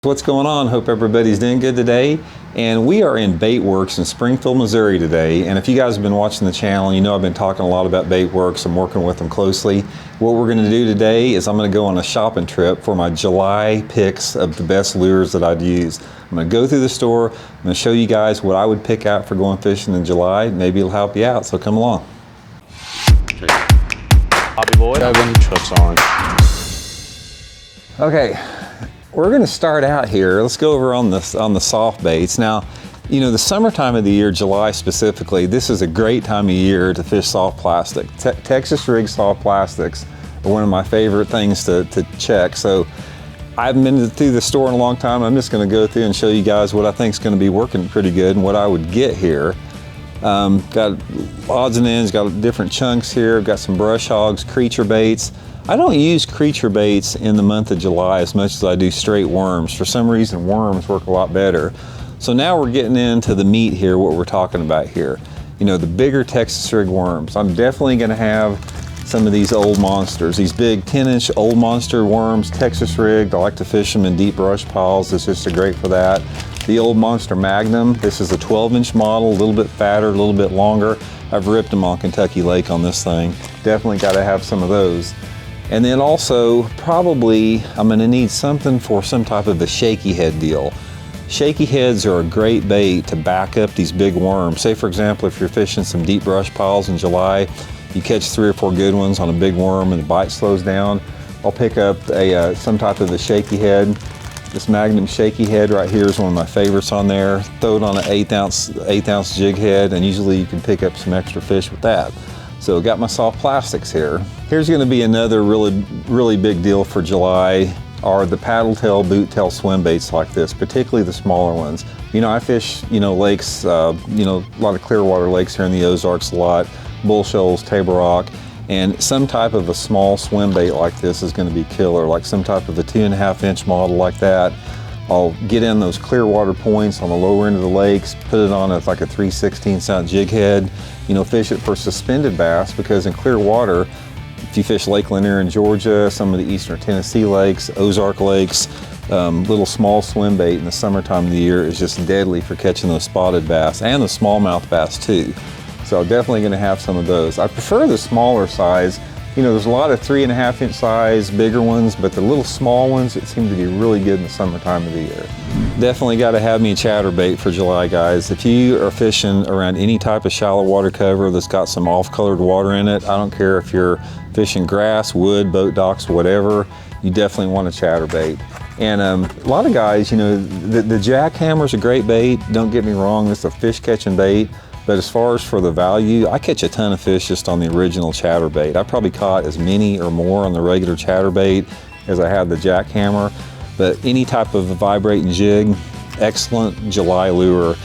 What's going on? Hope everybody's doing good today. And we are in Bait WrX in Springfield, Missouri today. And if you guys have been watching the channel, you know I've been talking a lot about Bait WrX. I'm working with them closely. What we're going to do today is I'm going to go on a shopping trip for my July picks of the best lures that I'd use. I'm going to go through the store. I'm going to show you guys what I would pick out for going fishing in July. Maybe it'll help you out, so come along. Bobby Boy, Kevin, truck's on. Okay. We're going to start out here. Let's go over on the soft baits. Now, you know, the summertime of the year, July specifically, this is a great time of year to fish soft plastic. Texas rig soft plastics are one of my favorite things to check. So I haven't been through the store in a long time. I'm just going to go through and show you guys what I think is going to be working pretty good and what I would get here. Got odds and ends, got different chunks here. I've got some brush hogs, creature baits. I don't use creature baits in the month of July as much as I do straight worms. For some reason, worms work a lot better. So now we're getting into the meat here, what we're talking about here. You know, the bigger Texas rig worms. I'm definitely gonna have some of these old monsters, these big 10-inch old monster worms, Texas rigged. I like to fish them in deep brush piles. It's just great for that. The old Monster Magnum, this is a 12-inch model, a little bit fatter, a little bit longer. I've ripped them on Kentucky Lake on this thing. Definitely gotta have some of those. And then also, probably, I'm gonna need something for some type of a shaky head deal. Shaky heads are a great bait to back up these big worms. Say for example, if you're fishing some deep brush piles in July, you catch 3 or 4 good ones on a big worm and the bite slows down, I'll pick up some type of a shaky head. This Magnum shaky head right here is one of my favorites on there. Throw it on an 1/8 ounce jig head, and usually you can pick up some extra fish with that. So got my soft plastics here. Here's gonna be another really big deal for July are the paddle tail, boot tail swim baits like this, particularly the smaller ones. You know, I fish, you know, lakes, you know, a lot of clear water lakes here in the Ozarks a lot, Bull Shoals, Table Rock, and some type of a small swim bait like this is gonna be killer, like some type of a 2.5-inch model like that. I'll get in those clear water points on the lower end of the lakes, put it on like a 3/16 ounce jig head, you know, fish it for suspended bass, because in clear water, if you fish Lake Lanier in Georgia, some of the eastern Tennessee lakes, Ozark lakes, little small swim bait in the summertime of the year is just deadly for catching those spotted bass and the smallmouth bass too. So I'm definitely gonna have some of those. I prefer the smaller size. You know, there's a lot of 3.5-inch size, bigger ones, but the little small ones, it seems to be really good in the summertime of the year. Definitely got to have me a chatterbait for July, guys. If you are fishing around any type of shallow water cover that's got some off-colored water in it, I don't care if you're fishing grass, wood, boat docks, whatever, you definitely want a chatterbait. And a lot of guys, you know, the jackhammer's a great bait. Don't get me wrong, it's a fish-catching bait. But as far as for the value, I catch a ton of fish just on the original chatterbait. I probably caught as many or more on the regular chatterbait as I had the jackhammer. But any type of vibrating jig, excellent July lure,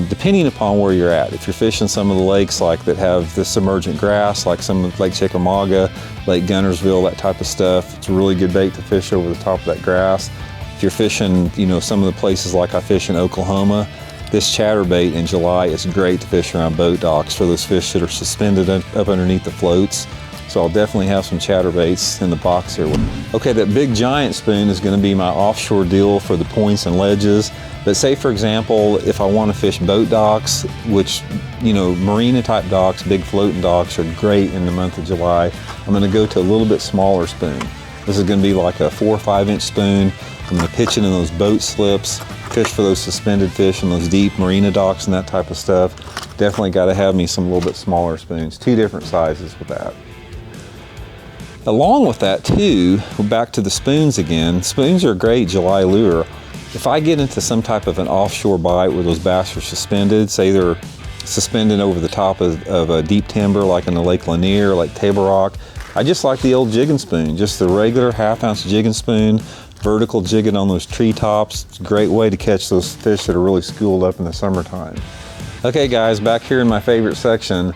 depending upon where you're at. If you're fishing some of the lakes like that have the submergent grass, like some of Lake Chickamauga, Lake Guntersville, that type of stuff, it's a really good bait to fish over the top of that grass. If you're fishing, you know, some of the places like I fish in Oklahoma, this chatterbait in July is great to fish around boat docks for those fish that are suspended up underneath the floats. So I'll definitely have some chatterbaits in the box here. Okay, that big giant spoon is going to be my offshore deal for the points and ledges. But say for example, if I want to fish boat docks, which, you know, marina type docks, big floating docks are great in the month of July, I'm going to go to a little bit smaller spoon. This is going to be like a 4 or 5-inch spoon. I'm going to pitch it in those boat slips, fish for those suspended fish in those deep marina docks and that type of stuff. Definitely got to have me some little bit smaller spoons, 2 different sizes with that. Along with that too, back to the spoons again, spoons are a great July lure. If I get into some type of an offshore bite where those bass are suspended, say they're suspended over the top of a deep timber like in the Lake Lanier, like Table Rock, I just like the old jigging spoon, just the regular 1/2-ounce jigging spoon, vertical jigging on those treetops. It's a great way to catch those fish that are really schooled up in the summertime. Okay guys, back here in my favorite section,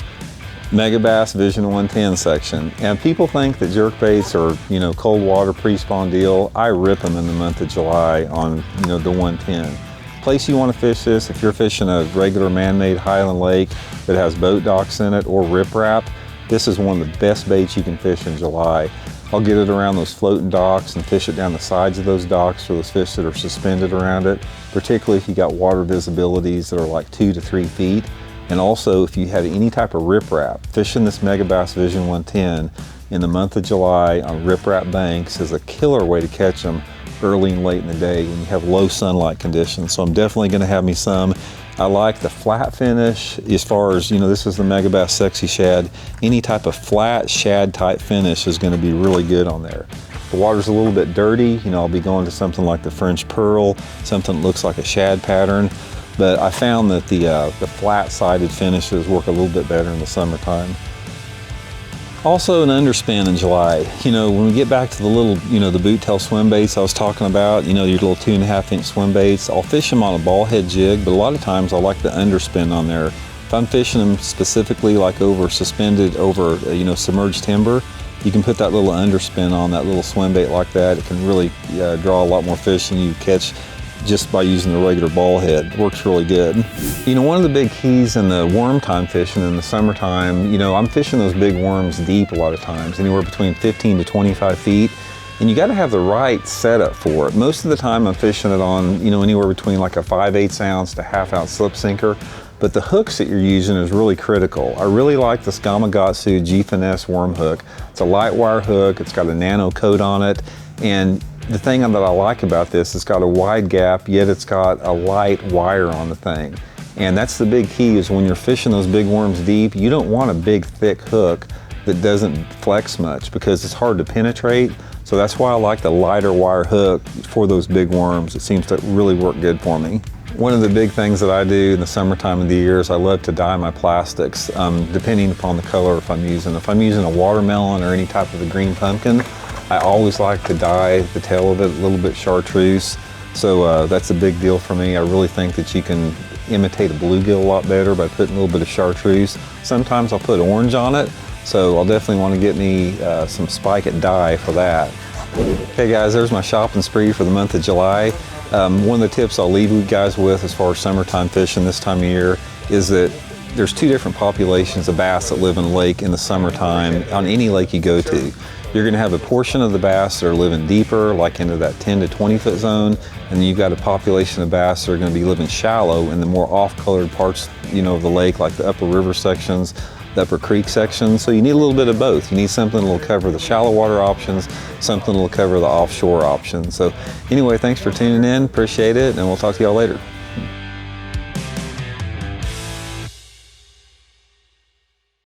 Megabass Vision 110 section. And people think that jerkbaits are, you know, cold water pre-spawn deal. I rip them in the month of July on, you know, the 110. Place you want to fish this, if you're fishing a regular man-made highland lake that has boat docks in it or riprap, this is one of the best baits you can fish in July. I'll get it around those floating docks and fish it down the sides of those docks for those fish that are suspended around it, particularly if you got water visibilities that are like 2 to 3 feet. And also if you had any type of riprap, fishing this Megabass Vision 110 in the month of July on riprap banks is a killer way to catch them early and late in the day when you have low sunlight conditions. So I'm definitely going to have me some. I like the flat finish as far as, you know, this is the Megabass Sexy Shad. Any type of flat shad type finish is going to be really good on there. The water's a little bit dirty, you know, I'll be going to something like the French Pearl, something that looks like a shad pattern. But I found that the flat-sided finishes work a little bit better in the summertime. Also an underspin in July. You know, when we get back to the little, you know, the boot tail swim baits I was talking about, you know, your little 2.5-inch swim baits, I'll fish them on a ball head jig, but a lot of times I like the underspin on there. If I'm fishing them specifically like over suspended over, you know, submerged timber, you can put that little underspin on that little swim bait like that. It can really draw a lot more fish than you catch just by using the regular ball head. It works really good. You know, one of the big keys in the worm time fishing in the summertime, you know, I'm fishing those big worms deep a lot of times, anywhere between 15 to 25 feet, and you gotta have the right setup for it. Most of the time I'm fishing it on, you know, anywhere between like a 5/8 ounce to 1/2 ounce slip sinker, but the hooks that you're using is really critical. I really like this Gamakatsu G-Finesse worm hook. It's a light wire hook, it's got a nano coat on it, and the thing that I like about this, it's got a wide gap, yet it's got a light wire on the thing. And that's the big key, is when you're fishing those big worms deep, you don't want a big thick hook that doesn't flex much because it's hard to penetrate. So that's why I like the lighter wire hook for those big worms. It seems to really work good for me. One of the big things that I do in the summertime of the year is I love to dye my plastics, depending upon the color if I'm using. If I'm using a watermelon or any type of a green pumpkin, I always like to dye the tail of it a little bit chartreuse. So that's a big deal for me. I really think that you can imitate a bluegill a lot better by putting a little bit of chartreuse. Sometimes I'll put orange on it, so I'll definitely want to get me some Spike It dye for that. Okay guys, there's my shopping spree for the month of July. One of the tips I'll leave you guys with as far as summertime fishing this time of year is that there's 2 different populations of bass that live in a lake in the summertime on any lake you go to. You're going to have a portion of the bass that are living deeper, like into that 10 to 20 foot zone, and then you've got a population of bass that are going to be living shallow in the more off-colored parts, you know, of the lake, like the upper river sections, the upper creek sections. So you need a little bit of both. You need something that will cover the shallow water options, something that will cover the offshore options. So anyway, thanks for tuning in, appreciate it, and we'll talk to y'all later.